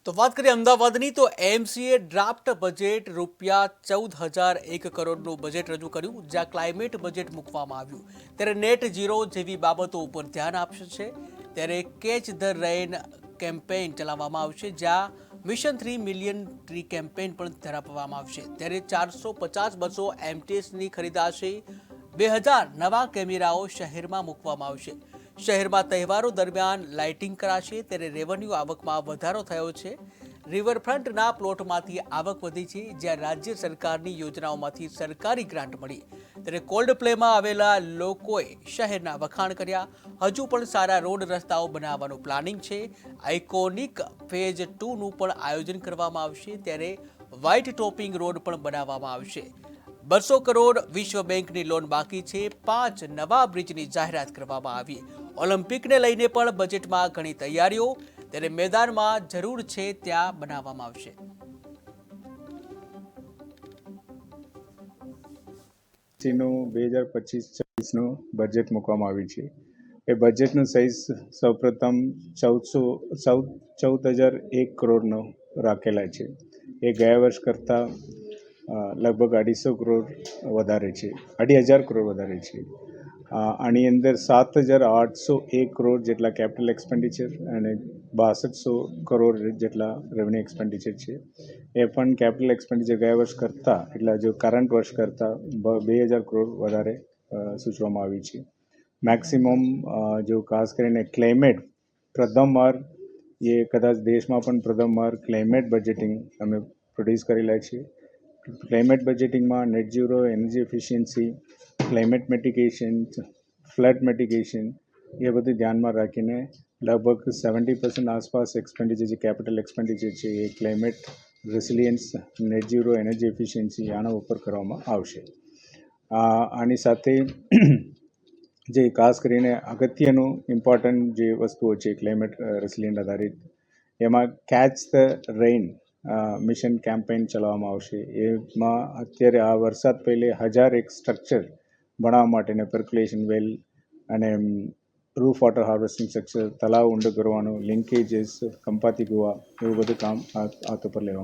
તો વાત કરીએ અમદાવાદની તો એમસીએ ડ્રાફ્ટ બજેટ ₹14,001 કરોડનું બજેટ રજૂ કર્યું, જ્યાં ક્લાઇમેટ બજેટ મૂકવામાં આવ્યું. ત્યારે નેટ ઝીરો જેવી બાબતો ઉપર ધ્યાન આપશે છે. ત્યારે કેચ ધ રેન કેમ્પેઇન ચલાવવામાં આવશે, જ્યાં મિશન 3 મિલિયન ટ્રી કેમ્પેઇન પણ ધરાવવામાં આવશે. ત્યારે 450 બસો એમટીએસની ખરીદાશે. 2000 નવા કેમેરાઓ શહેરમાં મૂકવામાં આવશે. શહેરમાં તહેવારો દરમિયાન લાઇટિંગ કરાશે. ત્યારે રેવન્યુ આવકમાં વધારો થયો છે. રિવરફ્રન્ટના પ્લોટમાંથી આવક વધી છે, જ્યાં રાજ્ય સરકારની યોજનાઓમાંથી સરકારી ગ્રાન્ટ મળી. ત્યારે કોલ્ડ પ્લેમાં આવેલા લોકોએ શહેરના વખાણ કર્યા. હજુ પણ સારા રોડ રસ્તાઓ બનાવવાનું પ્લાનિંગ છે. આઇકોનિક ફેઝ 2નું પણ આયોજન કરવામાં આવશે. ત્યારે વ્હાઇટ ટોપિંગ રોડ પણ બનાવવામાં આવશે. 200 કરોડ વિશ્વ બેંકની લોન બાકી છે. 5 નવા બ્રિજની જાહેરાત કરવામાં આવી. ઓલિમ્પિકને લઈને પણ બજેટમાં ઘણી તૈયારીઓ. ત્યારે મેદાનમાં જરૂર છે ત્યાં બનાવવામાં આવશે. નું 2025-26નું બજેટ મૂકવામાં આવ્યું છે. એ બજેટનું સાઇઝ સૌપ્રથમ 14,001 કરોડનો રાખેલા છે. એ ગયા વર્ષ કરતાં લગભગ 250 કરોડ વધારે છે, 2,500 કરોડ વધારે છે. આની અંદર 7,801 કરોડ જેટલા કેપિટલ એક્સપેન્ડિચર અને 6200 કરોડ જેટલા રેવન્યુ એક્સપેન્ડિચર છે. એ પણ કેપિટલ એક્સપેન્ડિચર ગયા વર્ષ કરતાં એટલે જો કરંટ વર્ષ કરતાં 2,000 કરોડ વધારે સૂચવવામાં આવ્યું છે. મેક્સિમમ જો ખાસ કરીને ક્લાઇમેટ પ્રથમવાર એ કદાચ દેશમાં પણ પ્રથમવાર ક્લાઇમેટ બજેટિંગ અમે પ્રોડ્યુસ કરેલા છે. ક્લાઇમેટ બજેટિંગમાં net zero, energy efficiency, climate mitigation, flood mitigation એ બધું ધ્યાનમાં રાખીને લગભગ 70% આસપાસ એક્સપેન્ડિચર જે કેપિટલ એક્સપેન્ડિચર છે એ climate resilience, net zero, energy efficiency આના ઉપર કરવામાં આવશે. આની સાથે જે ખાસ કરીને અગત્યનું ઇમ્પોર્ટન્ટ જે વસ્તુઓ છે ક્લાઇમેટ રેસિલિયન્ટ આધારિત, એમાં catch the rain mission campaign ચલાવવામાં આવશે. એમાં અત્યારે આ વરસાદ પહેલે 1001 સ્ટ્રક્ચર બનાવવા માટેને પર્ક્યુલેશન વેલ અને રૂફ વોટર હાર્વેસ્ટિંગ સ્ટ્રક્ચર, તળાવ ઊંડો કરવાનું, લિંકેજીસ, કંપાતી કુવા એવું બધું કામ હાથ ઉપર લેવામાં